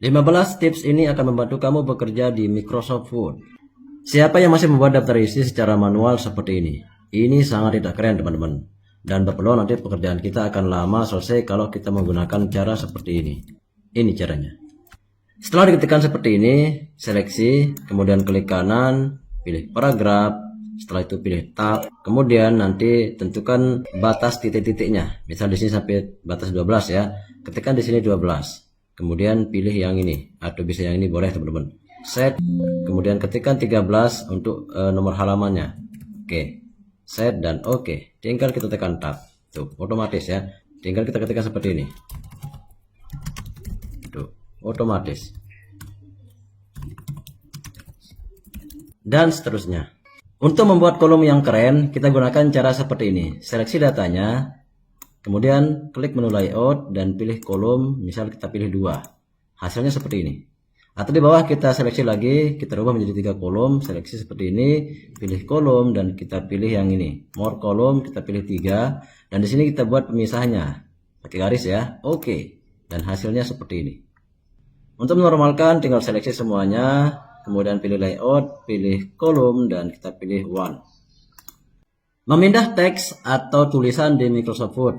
15 tips ini akan membantu kamu bekerja di Microsoft Word. Siapa yang masih membuat daftar isi secara manual seperti ini? Ini sangat tidak keren teman-teman. Dan berpeluang nanti pekerjaan kita akan lama selesai kalau kita menggunakan cara seperti ini. Ini caranya. Setelah diketikkan seperti ini, seleksi, kemudian klik kanan, pilih paragraf, setelah itu pilih tab, kemudian nanti tentukan batas titik-titiknya. Misal di sini sampai batas 12 ya. Ketikkan di sini 12. Kemudian pilih yang ini atau bisa yang ini boleh teman-teman. Set, kemudian ketikkan 13 untuk nomor halamannya. Oke. Set dan oke. Tinggal kita tekan tab. Tuh, otomatis ya. Tinggal kita ketikkan seperti ini. Tuh, otomatis. Dan seterusnya. Untuk membuat kolom yang keren, kita gunakan cara seperti ini. Seleksi datanya, kemudian klik menu layout dan pilih kolom, misal kita pilih 2. Hasilnya seperti ini. Atau di bawah kita seleksi lagi, kita rubah menjadi 3 kolom, seleksi seperti ini, pilih kolom dan kita pilih yang ini. More kolom, kita pilih 3 dan di sini kita buat pemisahnya. Pakai garis ya. Oke. Dan hasilnya seperti ini. Untuk menormalkan tinggal seleksi semuanya, kemudian pilih layout, pilih kolom dan kita pilih 1. Memindah teks atau tulisan di Microsoft Word.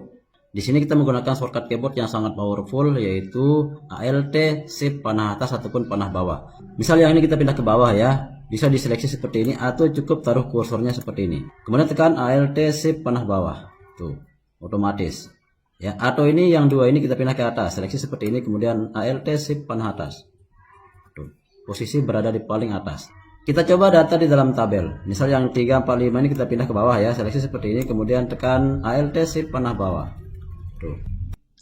Di sini kita menggunakan shortcut keyboard yang sangat powerful, yaitu Alt, Shift, panah atas ataupun panah bawah. Misal yang ini kita pindah ke bawah ya, bisa diseleksi seperti ini atau cukup taruh kursornya seperti ini. Kemudian tekan Alt, Shift, panah bawah. Tuh, otomatis. Ya, atau ini yang 2 ini kita pindah ke atas, seleksi seperti ini, kemudian Alt, Shift, panah atas. Tuh, posisi berada di paling atas. Kita coba data di dalam tabel. Misal yang 3, 4, 5 ini kita pindah ke bawah ya, seleksi seperti ini, kemudian tekan Alt, Shift, panah bawah. Tuh.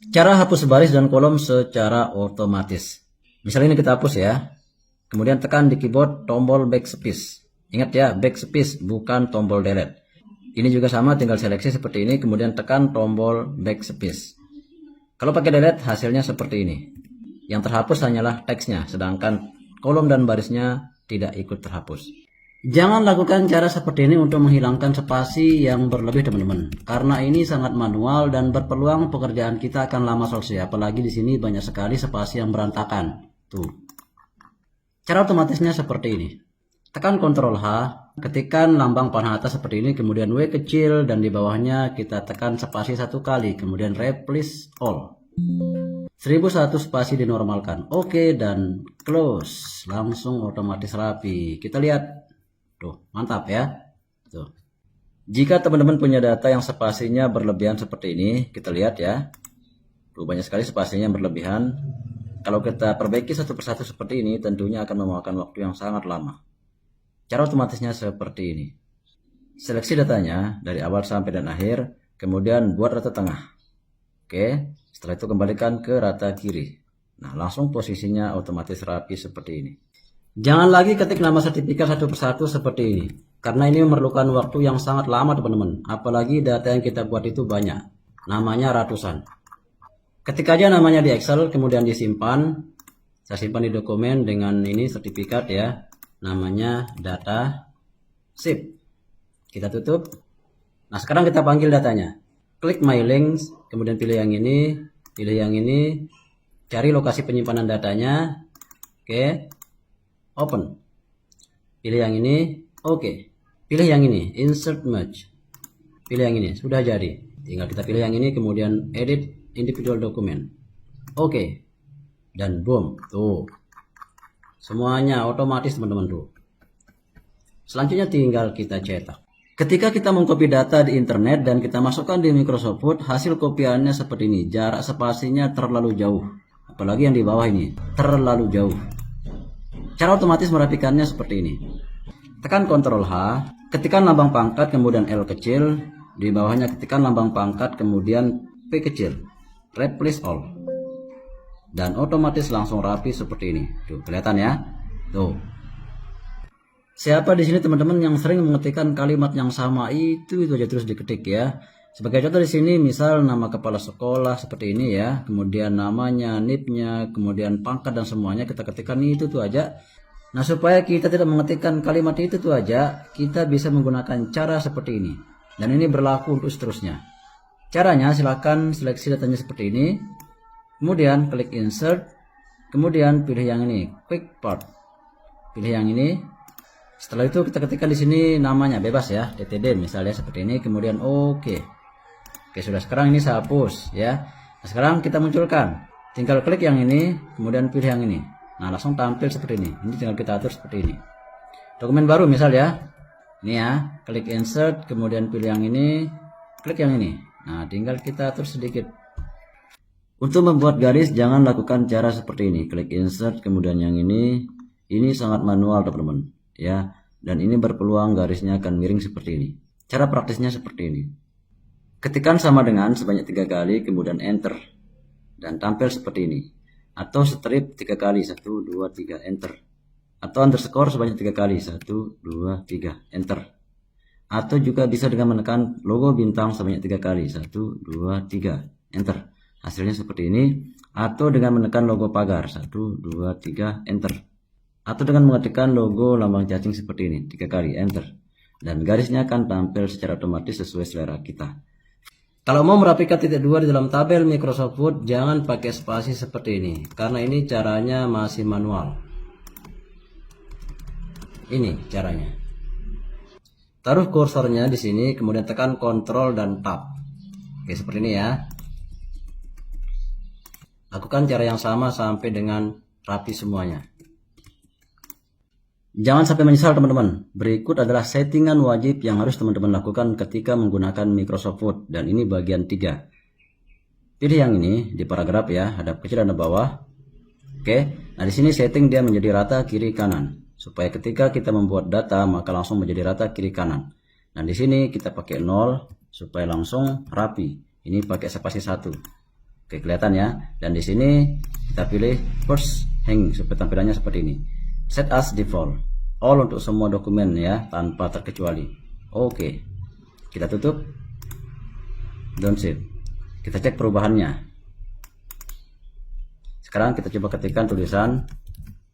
Cara hapus baris dan kolom secara otomatis. Misalnya ini kita hapus ya. Kemudian tekan di keyboard tombol backspace. Ingat ya, backspace bukan tombol delete. Ini juga sama, tinggal seleksi seperti ini, kemudian tekan tombol backspace. Kalau pakai delete hasilnya seperti ini. Yang terhapus hanyalah teksnya, sedangkan kolom dan barisnya tidak ikut terhapus. Jangan lakukan cara seperti ini untuk menghilangkan spasi yang berlebih teman-teman, karena ini sangat manual dan berpeluang pekerjaan kita akan lama selesai. Apalagi di sini banyak sekali spasi yang berantakan. Tuh. Cara otomatisnya seperti ini. Tekan Ctrl H, ketikkan lambang panah atas seperti ini, kemudian W kecil dan di bawahnya kita tekan spasi 1 kali, kemudian replace all. 1001 spasi dinormalkan. Oke dan close. Langsung otomatis rapi. Kita lihat. Tuh, mantap ya. Tuh. Jika teman-teman punya data yang spasinya berlebihan seperti ini, kita lihat ya. Tuh, banyak sekali spasinya berlebihan. Kalau kita perbaiki satu persatu seperti ini, tentunya akan memakan waktu yang sangat lama. Cara otomatisnya seperti ini. Seleksi datanya dari awal sampai dan akhir, kemudian buat rata tengah. Oke, setelah itu kembalikan ke rata kiri. Nah, langsung posisinya otomatis rapi seperti ini. Jangan lagi ketik nama sertifikat satu persatu seperti ini, karena ini memerlukan waktu yang sangat lama teman-teman. Apalagi data yang kita buat itu banyak, namanya ratusan. Ketik aja namanya di Excel, kemudian disimpan. Saya simpan di dokumen dengan ini sertifikat ya, namanya data sip. Kita tutup. Nah, sekarang kita panggil datanya. Klik my links, kemudian pilih yang ini, cari lokasi penyimpanan datanya. Oke. Open. Pilih yang ini. Oke. Pilih yang ini. Insert merge. Pilih yang ini. Sudah jadi. Tinggal kita pilih yang ini. Kemudian edit individual document. Oke. Dan boom. Tuh. Semuanya otomatis teman-teman tuh. Selanjutnya tinggal kita cetak. Ketika kita mengcopy data di internet dan kita masukkan di Microsoft Word, hasil kopiannya seperti ini. Jarak spasinya terlalu jauh. Apalagi yang di bawah ini. Terlalu jauh. Cara otomatis merapikannya seperti ini. Tekan Ctrl H, ketikkan lambang pangkat, kemudian L kecil, di bawahnya ketikkan lambang pangkat, kemudian P kecil. Replace all. Dan otomatis langsung rapi seperti ini. Tuh, kelihatan ya? Tuh. Siapa di sini teman-teman yang sering mengetikkan kalimat yang sama itu aja terus diketik ya. Sebagai contoh di sini misal nama kepala sekolah seperti ini ya, kemudian namanya, NIP-nya, kemudian pangkat dan semuanya kita ketikkan itu tuh aja. Nah, supaya kita tidak mengetikkan kalimat itu tuh aja, kita bisa menggunakan cara seperti ini. Dan ini berlaku untuk seterusnya. Caranya silakan seleksi datanya seperti ini. Kemudian klik insert, Kemudian pilih yang ini, quick part. Pilih yang ini. Setelah itu kita ketikkan di sini namanya bebas ya, DTD misalnya seperti ini. Kemudian oke. Oke, sudah. Sekarang ini saya hapus ya. Nah, sekarang kita munculkan. Tinggal klik yang ini, kemudian pilih yang ini. Nah, langsung tampil seperti ini. Ini tinggal kita atur seperti ini. Dokumen baru misal ya. Ini ya, klik insert, kemudian pilih yang ini, klik yang ini. Nah, tinggal kita atur sedikit. Untuk membuat garis jangan lakukan cara seperti ini. Klik insert, kemudian yang ini. Ini sangat manual teman-teman ya. Dan ini berpeluang garisnya akan miring seperti ini. Cara praktisnya seperti ini. Ketikkan sama dengan sebanyak 3 kali, kemudian enter. Dan tampil seperti ini. Atau strip 3 kali, 1, 2, 3, enter. Atau underscore sebanyak 3 kali, 1, 2, 3, enter. Atau juga bisa dengan menekan logo bintang sebanyak 3 kali, 1, 2, 3, enter. Hasilnya seperti ini. Atau dengan menekan logo pagar, 1, 2, 3, enter. Atau dengan mengetikkan logo lambang cacing seperti ini, 3 kali, enter. Dan garisnya akan tampil secara otomatis sesuai selera kita. Kalau mau merapikan titik 2 di dalam tabel Microsoft Word, jangan pakai spasi seperti ini. Karena ini caranya masih manual. Ini caranya. Taruh kursornya di sini, kemudian tekan Ctrl dan Tab. Oke, seperti ini ya. Lakukan cara yang sama sampai dengan rapi semuanya. Jangan sampai menyesal teman-teman. Berikut adalah settingan wajib yang harus teman-teman lakukan ketika menggunakan Microsoft Word. Dan ini bagian 3. Pilih yang ini di paragraf ya, hadap kecil dan bawah. Oke. Nah, di sini setting dia menjadi rata kiri kanan. Supaya ketika kita membuat data maka langsung menjadi rata kiri kanan. Nah, di sini kita pakai 0 supaya langsung rapi. Ini pakai spasi 1. Oke, kelihatan ya. Dan di sini kita pilih first hang supaya tampilannya seperti ini. Set as default, all untuk semua dokumen ya, tanpa terkecuali. Oke, kita tutup, downshift, kita cek perubahannya. Sekarang kita coba ketikkan tulisan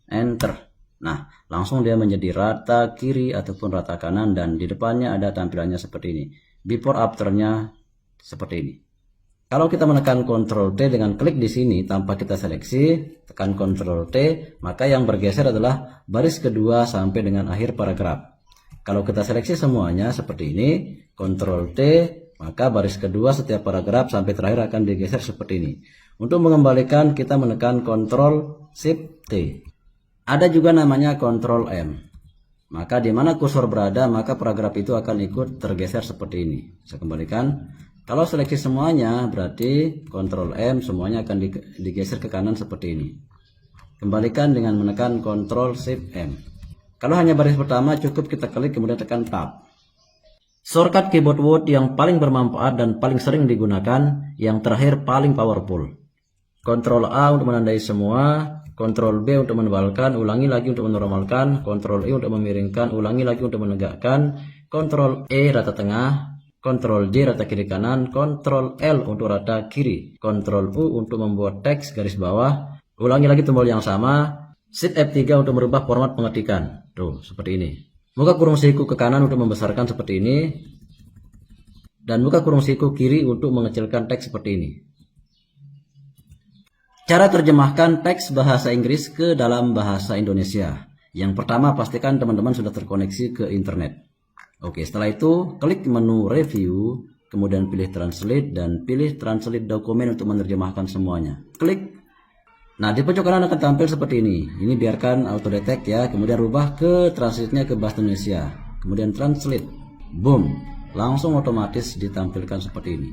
enter. Nah, langsung dia menjadi rata kiri ataupun rata kanan, dan di depannya ada tampilannya seperti ini. Before afternya seperti ini. Kalau kita menekan Ctrl T dengan klik di sini tanpa kita seleksi, tekan Ctrl T, maka yang bergeser adalah baris kedua sampai dengan akhir paragraf. Kalau kita seleksi semuanya seperti ini, Ctrl T, maka baris kedua setiap paragraf sampai terakhir akan digeser seperti ini. Untuk mengembalikan kita menekan Ctrl Shift T. Ada juga namanya Ctrl M. Maka di mana kursor berada, maka paragraf itu akan ikut tergeser seperti ini. Saya kembalikan. Kalau seleksi semuanya, berarti Ctrl M semuanya akan digeser ke kanan seperti ini. Kembalikan dengan menekan Ctrl Shift M. Kalau hanya baris pertama, cukup kita klik kemudian tekan Tab. Shortcut keyboard Word yang paling bermanfaat dan paling sering digunakan, yang terakhir paling powerful. Ctrl A untuk menandai semua, Ctrl B untuk menebalkan, ulangi lagi untuk menormalkan, Ctrl E untuk memiringkan, ulangi lagi untuk menegakkan, Ctrl E rata tengah, Ctrl D rata kiri kanan, Ctrl L untuk rata kiri, Ctrl U untuk membuat teks garis bawah, ulangi lagi tombol yang sama, Shift F3 untuk merubah format pengetikan. Tuh, seperti ini. Buka kurung siku ke kanan untuk membesarkan seperti ini, dan buka kurung siku kiri untuk mengecilkan teks seperti ini. Cara terjemahkan teks bahasa Inggris ke dalam bahasa Indonesia. Yang pertama, pastikan teman-teman sudah terkoneksi ke internet. Oke, setelah itu klik menu review, kemudian pilih translate dan pilih translate dokumen untuk menerjemahkan semuanya. Klik. Nah, di pojok kanan akan tampil seperti ini. Ini biarkan auto detect ya, kemudian rubah ke translate-nya ke bahasa Indonesia. Kemudian translate. Boom, langsung otomatis ditampilkan seperti ini.